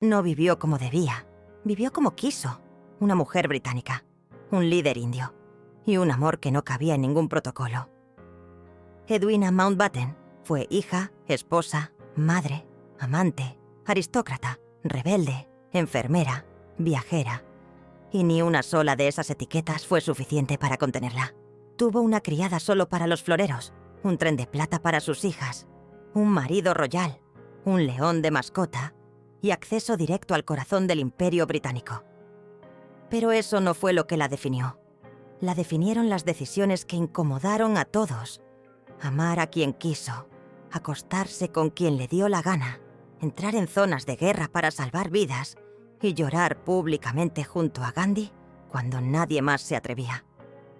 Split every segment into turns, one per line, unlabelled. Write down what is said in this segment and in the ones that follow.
No vivió como debía, vivió como quiso. Una mujer británica, un líder indio y un amor que no cabía en ningún protocolo. Edwina Mountbatten fue hija, esposa, madre, amante, aristócrata, rebelde, enfermera, viajera. Y ni una sola de esas etiquetas fue suficiente para contenerla. Tuvo una criada solo para los floreros, un tren de plata para sus hijas, un marido royal, un león de mascota y acceso directo al corazón del Imperio Británico. Pero eso no fue lo que la definió. La definieron las decisiones que incomodaron a todos. Amar a quien quiso, acostarse con quien le dio la gana, entrar en zonas de guerra para salvar vidas y llorar públicamente junto a Gandhi cuando nadie más se atrevía.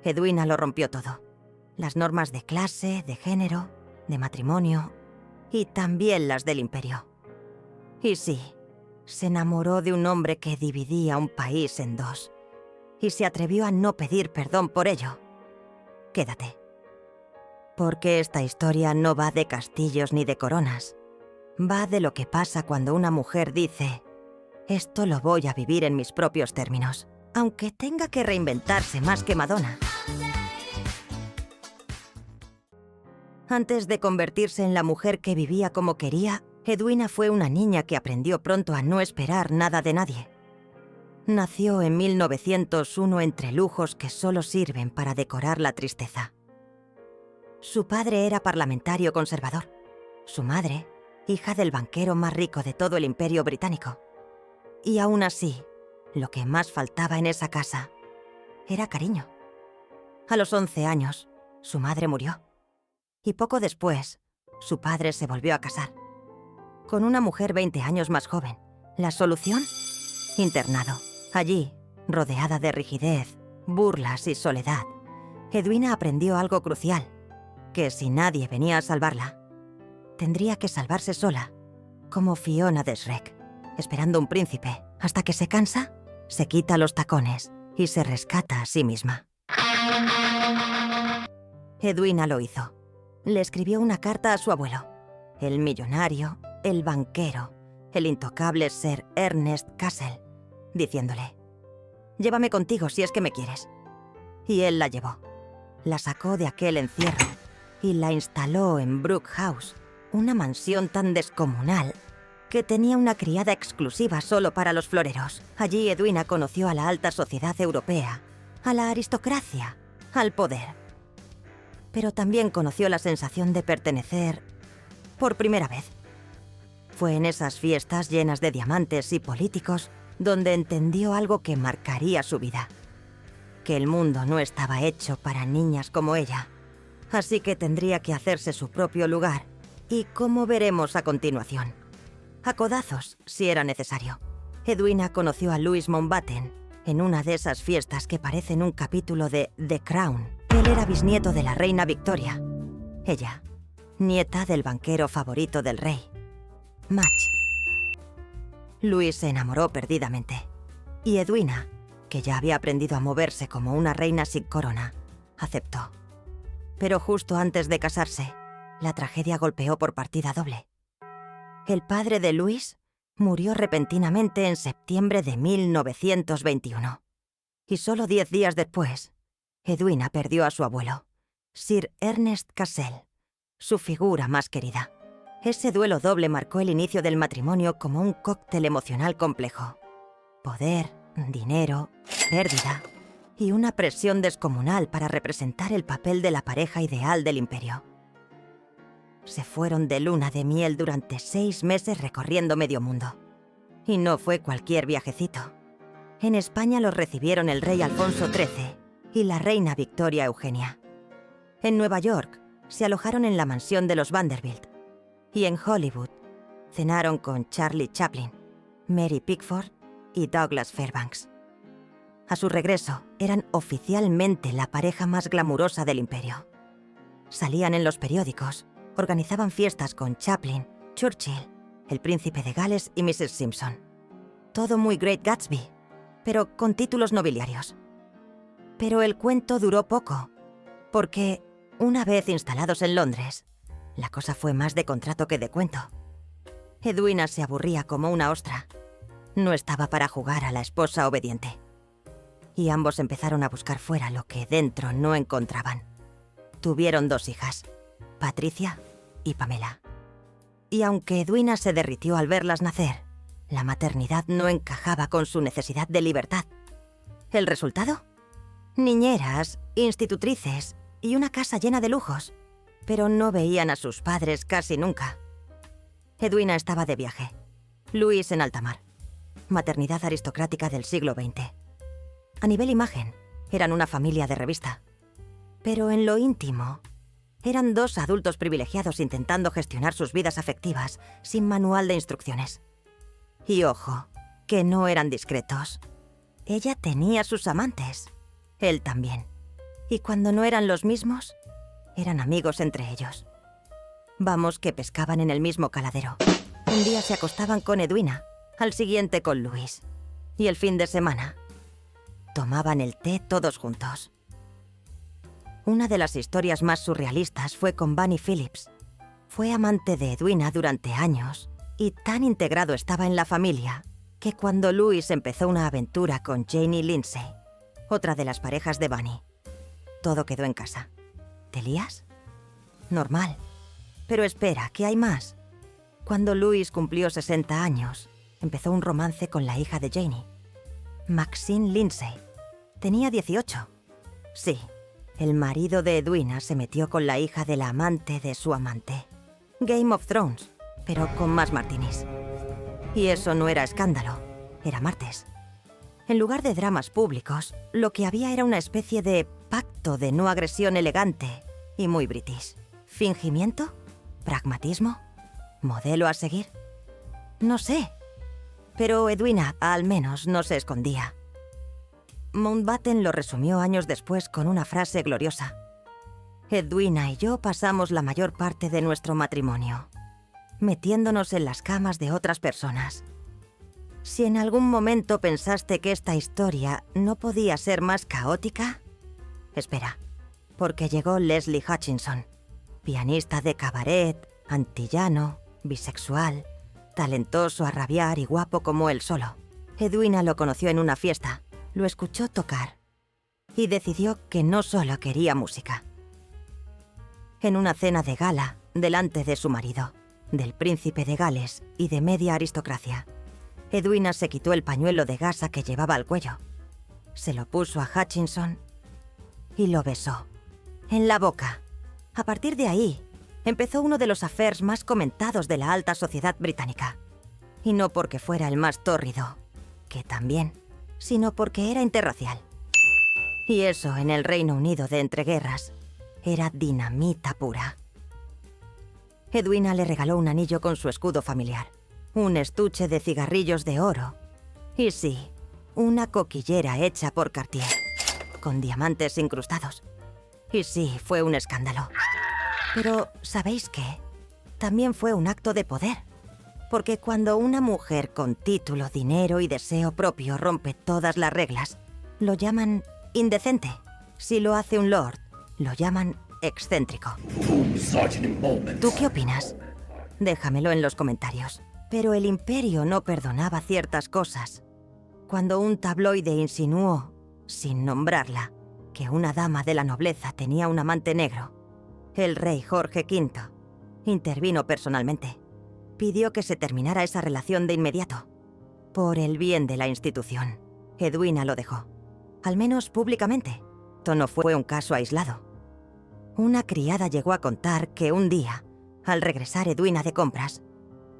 Edwina lo rompió todo. Las normas de clase, de género, de matrimonio y también las del imperio. Y sí, se enamoró de un hombre que dividía un país en dos y se atrevió a no pedir perdón por ello. Quédate. Porque esta historia no va de castillos ni de coronas. Va de lo que pasa cuando una mujer dice: esto lo voy a vivir en mis propios términos, aunque tenga que reinventarse más que Madonna. Antes de convertirse en la mujer que vivía como quería, Edwina fue una niña que aprendió pronto a no esperar nada de nadie. Nació en 1901 entre lujos que solo sirven para decorar la tristeza. Su padre era parlamentario conservador. Su madre, hija del banquero más rico de todo el Imperio Británico. Y aún así, lo que más faltaba en esa casa era cariño. A los 11 años, su madre murió. Y poco después, su padre se volvió a casar con una mujer 20 años más joven. ¿La solución? Internado. Allí, rodeada de rigidez, burlas y soledad, Edwina aprendió algo crucial: que si nadie venía a salvarla, tendría que salvarse sola, como Fiona de Shrek, esperando un príncipe, hasta que se cansa, se quita los tacones y se rescata a sí misma. Edwina lo hizo. Le escribió una carta a su abuelo, el millonario, el banquero, el intocable Sir Ernest Cassel, diciéndole: llévame contigo si es que me quieres. Y él la llevó. La sacó de aquel encierro y la instaló en Brook House, una mansión tan descomunal que tenía una criada exclusiva solo para los floreros. Allí Edwina conoció a la alta sociedad europea, a la aristocracia, al poder. Pero también conoció la sensación de pertenecer por primera vez. Fue en esas fiestas llenas de diamantes y políticos donde entendió algo que marcaría su vida: que el mundo no estaba hecho para niñas como ella, así que tendría que hacerse su propio lugar, y como veremos a continuación, a codazos si era necesario. Edwina conoció a Louis Mountbatten en una de esas fiestas que parecen un capítulo de The Crown. Él era bisnieto de la reina Victoria. Ella, nieta del banquero favorito del rey, Match. Louis se enamoró perdidamente. Y Edwina, que ya había aprendido a moverse como una reina sin corona, aceptó. Pero justo antes de casarse, la tragedia golpeó por partida doble. El padre de Louis murió repentinamente en septiembre de 1921. Y solo 10 días después, Edwina perdió a su abuelo, Sir Ernest Cassel, su figura más querida. Ese duelo doble marcó el inicio del matrimonio como un cóctel emocional complejo. Poder, dinero, pérdida y una presión descomunal para representar el papel de la pareja ideal del imperio. Se fueron de luna de miel durante 6 meses recorriendo medio mundo. Y no fue cualquier viajecito. En España los recibieron el rey Alfonso XIII y la reina Victoria Eugenia. En Nueva York se alojaron en la mansión de los Vanderbilt. Y en Hollywood cenaron con Charlie Chaplin, Mary Pickford y Douglas Fairbanks. A su regreso, eran oficialmente la pareja más glamurosa del imperio. Salían en los periódicos, organizaban fiestas con Chaplin, Churchill, el príncipe de Gales y Mrs. Simpson. Todo muy Great Gatsby, pero con títulos nobiliarios. Pero el cuento duró poco, porque una vez instalados en Londres, la cosa fue más de contrato que de cuento. Edwina se aburría como una ostra. no estaba para jugar a la esposa obediente. Y ambos empezaron a buscar fuera lo que dentro no encontraban. Tuvieron 2 hijas, Patricia y Pamela. Y aunque Edwina se derritió al verlas nacer, la maternidad no encajaba con su necesidad de libertad. ¿El resultado? Niñeras, institutrices y una casa llena de lujos, pero no veían a sus padres casi nunca. Edwina estaba de viaje, Louis en alta mar. Maternidad aristocrática del siglo XX. A nivel imagen, eran una familia de revista. Pero en lo íntimo, eran 2 adultos privilegiados intentando gestionar sus vidas afectivas sin manual de instrucciones. Y ojo, que no eran discretos. Ella tenía sus amantes, él también. Y cuando no eran los mismos, eran amigos entre ellos. Vamos, que pescaban en el mismo caladero. Un día se acostaban con Edwina, al siguiente con Louis. Y el fin de semana tomaban el té todos juntos. Una de las historias más surrealistas fue con Bunny Phillips. Fue amante de Edwina durante años y tan integrado estaba en la familia que cuando Louis empezó una aventura con Janie Lindsay, otra de las parejas de Bunny, todo quedó en casa. ¿Te lías? Normal. Pero espera, que hay más. Cuando Louis cumplió 60 años, empezó un romance con la hija de Janie, Maxine Lindsay. Tenía 18. Sí, el marido de Edwina se metió con la hija de la amante de su amante. Game of Thrones, pero con más martinis. Y eso no era escándalo, era martes. En lugar de dramas públicos, lo que había era una especie de pacto de no agresión elegante y muy british. ¿Fingimiento? ¿Pragmatismo? ¿Modelo a seguir? No sé. Pero Edwina, al menos, no se escondía. Mountbatten lo resumió años después con una frase gloriosa. Edwina y yo pasamos la mayor parte de nuestro matrimonio metiéndonos en las camas de otras personas. Si en algún momento pensaste que esta historia no podía ser más caótica, espera, porque llegó Leslie Hutchinson, pianista de cabaret, antillano, bisexual, talentoso a rabiar y guapo como él solo. Edwina lo conoció en una fiesta, lo escuchó tocar y decidió que no solo quería música. En una cena de gala, delante de su marido, del príncipe de Gales y de media aristocracia, Edwina se quitó el pañuelo de gasa que llevaba al cuello, se lo puso a Hutchinson y lo besó, en la boca. A partir de ahí, empezó uno de los affairs más comentados de la alta sociedad británica. Y no porque fuera el más tórrido, que también, sino porque era interracial. Y eso, en el Reino Unido de entreguerras, era dinamita pura. Edwina le regaló un anillo con su escudo familiar, un estuche de cigarrillos de oro y sí, una coquillera hecha por Cartier, con diamantes incrustados. Y sí, fue un escándalo. Pero, ¿sabéis qué? También fue un acto de poder. Porque cuando una mujer con título, dinero y deseo propio rompe todas las reglas, lo llaman indecente. Si lo hace un lord, lo llaman excéntrico. ¿Tú qué opinas? Déjamelo en los comentarios. Pero el imperio no perdonaba ciertas cosas. Cuando un tabloide insinuó, sin nombrarla, que una dama de la nobleza tenía un amante negro, el rey Jorge V intervino personalmente. Pidió que se terminara esa relación de inmediato. Por el bien de la institución, Edwina lo dejó. Al menos públicamente. Esto no fue un caso aislado. Una criada llegó a contar que un día, al regresar Edwina de compras,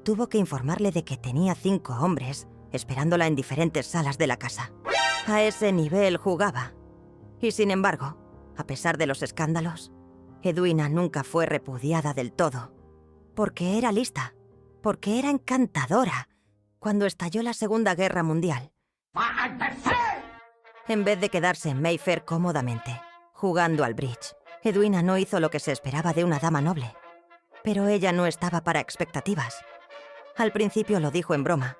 tuvo que informarle de que tenía 5 hombres esperándola en diferentes salas de la casa. A ese nivel jugaba. Y sin embargo, a pesar de los escándalos, Edwina nunca fue repudiada del todo. Porque era lista. Porque era encantadora. Cuando estalló la Segunda Guerra Mundial, en vez de quedarse en Mayfair cómodamente, jugando al bridge, Edwina no hizo lo que se esperaba de una dama noble. Pero ella no estaba para expectativas. Al principio lo dijo en broma.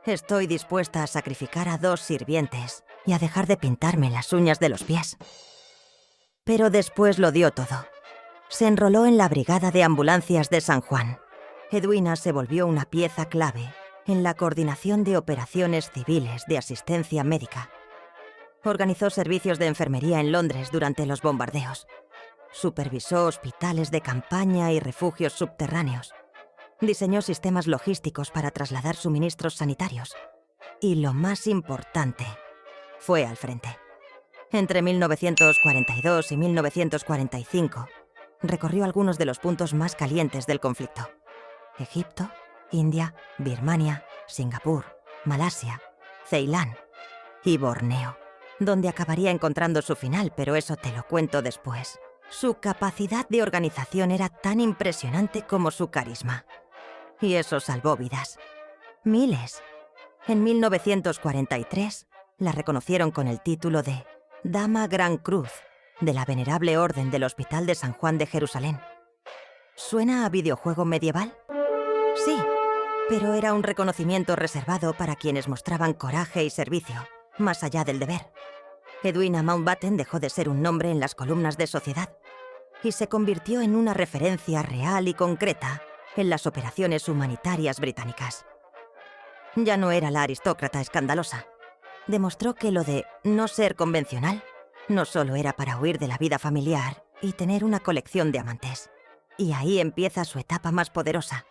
Estoy dispuesta a sacrificar a 2 sirvientes y a dejar de pintarme las uñas de los pies. Pero después lo dio todo. Se enroló en la brigada de ambulancias de San Juan. Edwina se volvió una pieza clave en la coordinación de operaciones civiles de asistencia médica. Organizó servicios de enfermería en Londres durante los bombardeos. Supervisó hospitales de campaña y refugios subterráneos. Diseñó sistemas logísticos para trasladar suministros sanitarios. Y lo más importante, fue al frente. Entre 1942 y 1945, recorrió algunos de los puntos más calientes del conflicto: Egipto, India, Birmania, Singapur, Malasia, Ceilán y Borneo, donde acabaría encontrando su final, pero eso te lo cuento después. Su capacidad de organización era tan impresionante como su carisma. Y eso salvó vidas. Miles. En 1943, la reconocieron con el título de Dama Gran Cruz de la Venerable Orden del Hospital de San Juan de Jerusalén. ¿Suena a videojuego medieval? Sí, pero era un reconocimiento reservado para quienes mostraban coraje y servicio, más allá del deber. Edwina Mountbatten dejó de ser un nombre en las columnas de Sociedad y se convirtió en una referencia real y concreta en las operaciones humanitarias británicas. Ya no era la aristócrata escandalosa. Demostró que lo de no ser convencional no solo era para huir de la vida familiar y tener una colección de amantes. Y ahí empieza su etapa más poderosa,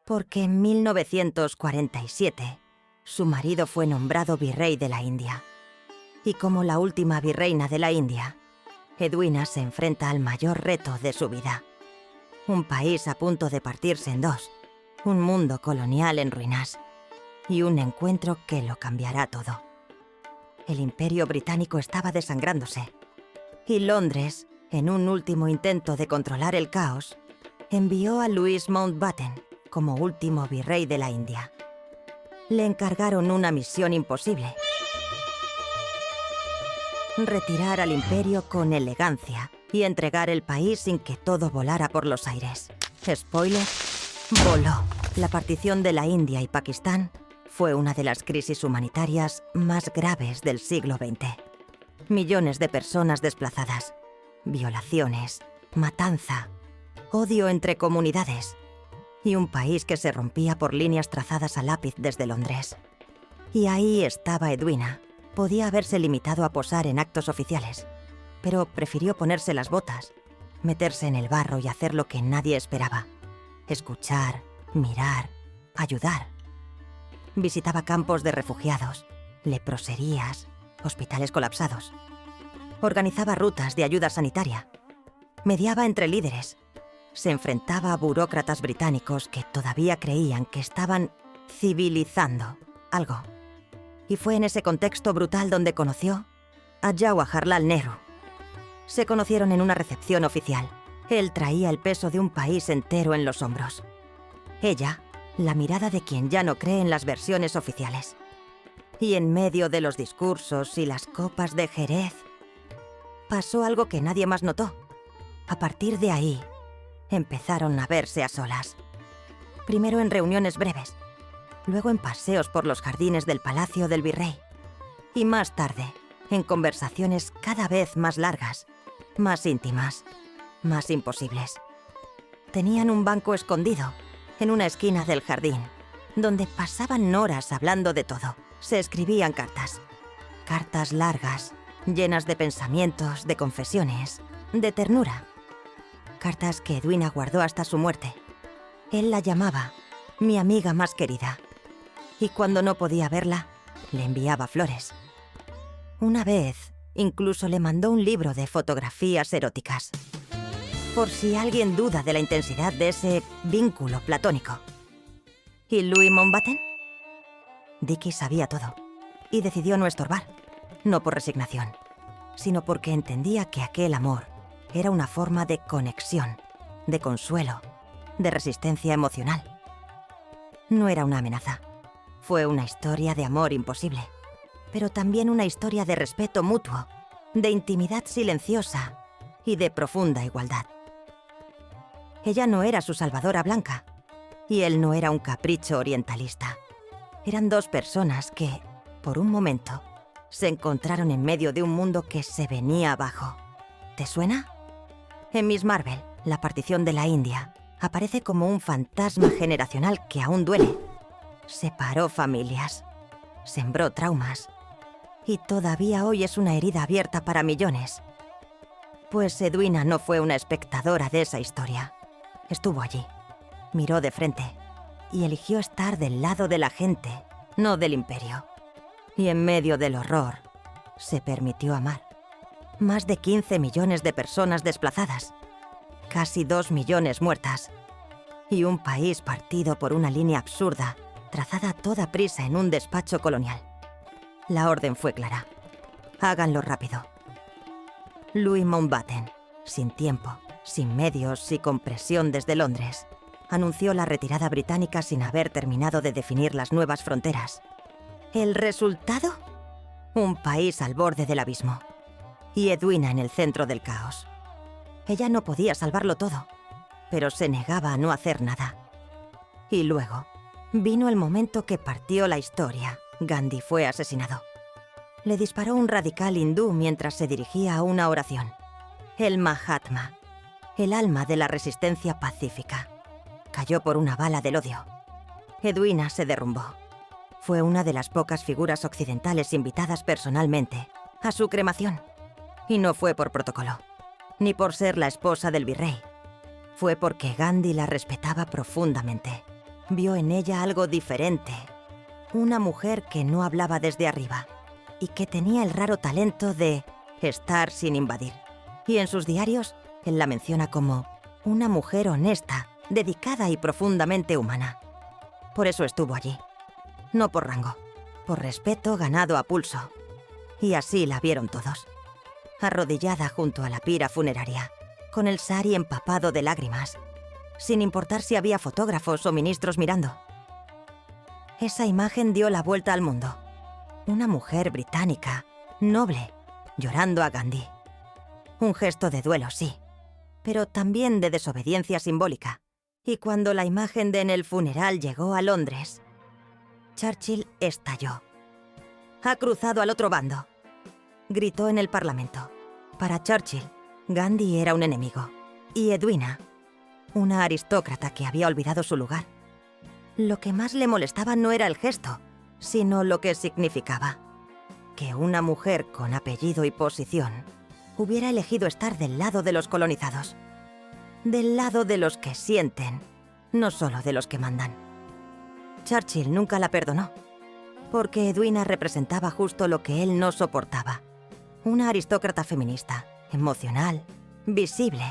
porque en 1947 su marido fue nombrado virrey de la India. Y como la última virreina de la India, Edwina se enfrenta al mayor reto de su vida. Un país a punto de partirse en dos, un mundo colonial en ruinas y un encuentro que lo cambiará todo. El Imperio Británico estaba desangrándose y Londres, en un último intento de controlar el caos, envió a Louis Mountbatten como último virrey de la India. Le encargaron una misión imposible: retirar al imperio con elegancia y entregar el país sin que todo volara por los aires. Spoiler: voló. La partición de la India y Pakistán fue una de las crisis humanitarias más graves del siglo XX. Millones de personas desplazadas, violaciones, matanza, odio entre comunidades y un país que se rompía por líneas trazadas a lápiz desde Londres. Y ahí estaba Edwina. Podía haberse limitado a posar en actos oficiales, pero prefirió ponerse las botas, meterse en el barro y hacer lo que nadie esperaba: escuchar, mirar, ayudar. Visitaba campos de refugiados, leproserías, hospitales colapsados. Organizaba rutas de ayuda sanitaria. Mediaba entre líderes. Se enfrentaba a burócratas británicos que todavía creían que estaban civilizando algo. Y fue en ese contexto brutal donde conoció a Jawaharlal Nehru. Se conocieron en una recepción oficial. Él traía el peso de un país entero en los hombros. Ella, la mirada de quien ya no cree en las versiones oficiales. Y en medio de los discursos y las copas de Jerez, pasó algo que nadie más notó. A partir de ahí, empezaron a verse a solas. Primero en reuniones breves, luego en paseos por los jardines del Palacio del Virrey, y más tarde, en conversaciones cada vez más largas, más íntimas, más imposibles. Tenían un banco escondido en una esquina del jardín, donde pasaban horas hablando de todo. Se escribían cartas. Cartas largas, llenas de pensamientos, de confesiones, de ternura. Cartas que Edwina guardó hasta su muerte. Él la llamaba mi amiga más querida. Y cuando no podía verla, le enviaba flores. Una vez, incluso le mandó un libro de fotografías eróticas. Por si alguien duda de la intensidad de ese vínculo platónico. ¿Y Louis Mountbatten? Dickie sabía todo y decidió no estorbar, no por resignación, sino porque entendía que aquel amor era una forma de conexión, de consuelo, de resistencia emocional. No era una amenaza, fue una historia de amor imposible, pero también una historia de respeto mutuo, de intimidad silenciosa y de profunda igualdad. Ella no era su salvadora blanca, y él no era un capricho orientalista. Eran dos personas que, por un momento, se encontraron en medio de un mundo que se venía abajo. ¿Te suena? En Miss Marvel, la partición de la India aparece como un fantasma generacional que aún duele. Separó familias, sembró traumas, y todavía hoy es una herida abierta para millones. Pues Edwina no fue una espectadora de esa historia. Estuvo allí, miró de frente, y eligió estar del lado de la gente, no del imperio. Y en medio del horror, se permitió amar. Más de 15 millones de personas desplazadas, casi 2 millones muertas, y un país partido por una línea absurda, trazada a toda prisa en un despacho colonial. La orden fue clara. Háganlo rápido. Louis Mountbatten, sin tiempo, sin medios y con presión desde Londres, anunció la retirada británica sin haber terminado de definir las nuevas fronteras. ¿El resultado? Un país al borde del abismo. Y Edwina en el centro del caos. Ella no podía salvarlo todo, pero se negaba a no hacer nada. Y luego, vino el momento que partió la historia. Gandhi fue asesinado. Le disparó un radical hindú mientras se dirigía a una oración. El Mahatma, el alma de la resistencia pacífica, cayó por una bala del odio. Edwina se derrumbó. Fue una de las pocas figuras occidentales invitadas personalmente a su cremación. Y no fue por protocolo, ni por ser la esposa del virrey. Fue porque Gandhi la respetaba profundamente. Vio en ella algo diferente. Una mujer que no hablaba desde arriba y que tenía el raro talento de estar sin invadir. Y en sus diarios, él la menciona como una mujer honesta, dedicada y profundamente humana. Por eso estuvo allí. No por rango, por respeto ganado a pulso. Y así la vieron todos. Arrodillada junto a la pira funeraria, con el sari empapado de lágrimas, sin importar si había fotógrafos o ministros mirando. Esa imagen dio la vuelta al mundo. Una mujer británica, noble, llorando a Gandhi. Un gesto de duelo, sí, pero también de desobediencia simbólica. Y cuando la imagen de en el funeral llegó a Londres, Churchill estalló. «Ha cruzado al otro bando», gritó en el Parlamento. Para Churchill, Gandhi era un enemigo. Y Edwina, una aristócrata que había olvidado su lugar. Lo que más le molestaba no era el gesto, sino lo que significaba. Que una mujer con apellido y posición hubiera elegido estar del lado de los colonizados. Del lado de los que sienten, no solo de los que mandan. Churchill nunca la perdonó, porque Edwina representaba justo lo que él no soportaba. Una aristócrata feminista, emocional, visible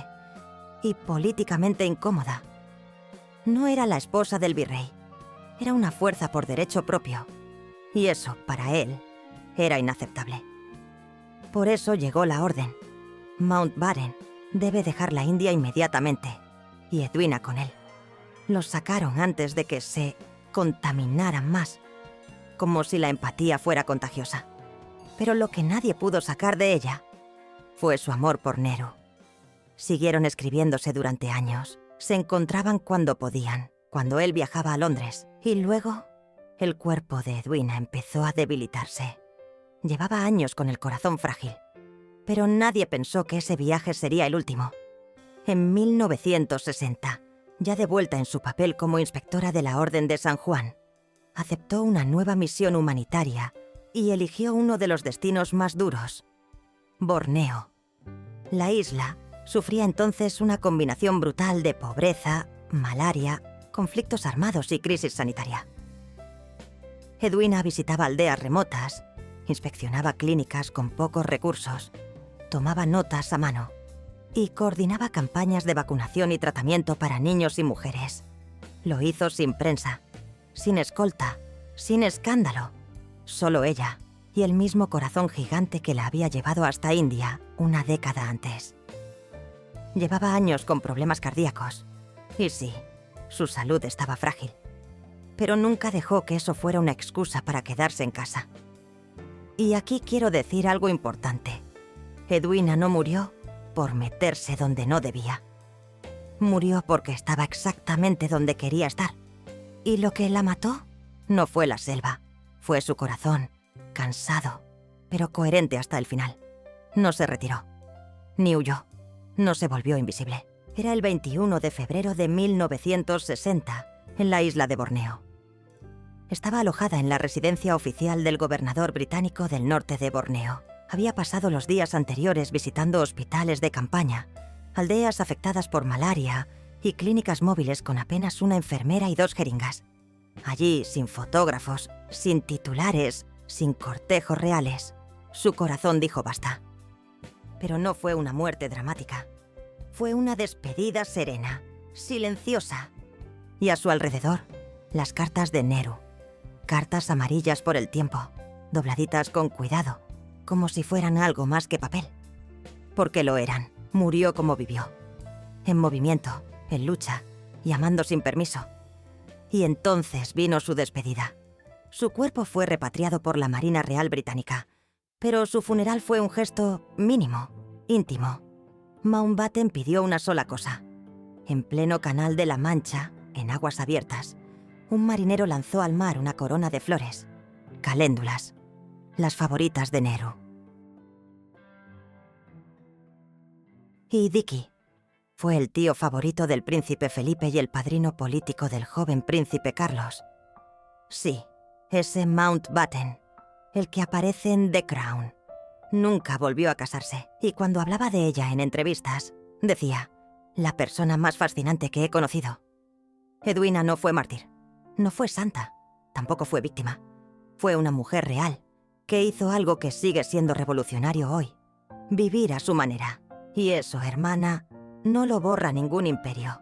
y políticamente incómoda. No era la esposa del virrey, era una fuerza por derecho propio. Y eso, para él, era inaceptable. Por eso llegó la orden. Mountbatten debe dejar la India inmediatamente, y Edwina con él. Los sacaron antes de que se contaminaran más, como si la empatía fuera contagiosa. Pero lo que nadie pudo sacar de ella fue su amor por Nehru. Siguieron escribiéndose durante años. Se encontraban cuando podían, cuando él viajaba a Londres. Y luego, el cuerpo de Edwina empezó a debilitarse. Llevaba años con el corazón frágil. Pero nadie pensó que ese viaje sería el último. En 1960, ya de vuelta en su papel como inspectora de la Orden de San Juan, aceptó una nueva misión humanitaria y eligió uno de los destinos más duros: Borneo. La isla sufría entonces una combinación brutal de pobreza, malaria, conflictos armados y crisis sanitaria. Edwina visitaba aldeas remotas, inspeccionaba clínicas con pocos recursos, tomaba notas a mano y coordinaba campañas de vacunación y tratamiento para niños y mujeres. Lo hizo sin prensa, sin escolta, sin escándalo. Solo ella y el mismo corazón gigante que la había llevado hasta India una década antes. Llevaba años con problemas cardíacos. Y sí, su salud estaba frágil. Pero nunca dejó que eso fuera una excusa para quedarse en casa. Y aquí quiero decir algo importante. Edwina no murió por meterse donde no debía. Murió porque estaba exactamente donde quería estar. Y lo que la mató no fue la selva, fue su corazón, cansado, pero coherente hasta el final. No se retiró, ni huyó, no se volvió invisible. Era el 21 de febrero de 1960, en la isla de Borneo. Estaba alojada en la residencia oficial del gobernador británico del norte de Borneo. Había pasado los días anteriores visitando hospitales de campaña, aldeas afectadas por malaria y clínicas móviles con apenas una enfermera y 2 jeringas. Allí, sin fotógrafos, sin titulares, sin cortejos reales, su corazón dijo basta. Pero no fue una muerte dramática. Fue una despedida serena, silenciosa. Y a su alrededor, las cartas de Nehru. Cartas amarillas por el tiempo, dobladitas con cuidado, como si fueran algo más que papel. Porque lo eran. Murió como vivió. En movimiento, en lucha y amando sin permiso. Y entonces vino su despedida. Su cuerpo fue repatriado por la Marina Real Británica, pero su funeral fue un gesto mínimo, íntimo. Mountbatten pidió una sola cosa. En pleno Canal de la Mancha, en aguas abiertas, un marinero lanzó al mar una corona de flores, caléndulas, las favoritas de Nehru. Y Dickie fue el tío favorito del príncipe Felipe y el padrino político del joven príncipe Carlos. Sí, ese Mountbatten, el que aparece en The Crown. Nunca volvió a casarse, y cuando hablaba de ella en entrevistas, decía, la persona más fascinante que he conocido. Edwina no fue mártir, no fue santa, tampoco fue víctima. Fue una mujer real, que hizo algo que sigue siendo revolucionario hoy. Vivir a su manera. Y eso, hermana, no lo borra ningún imperio.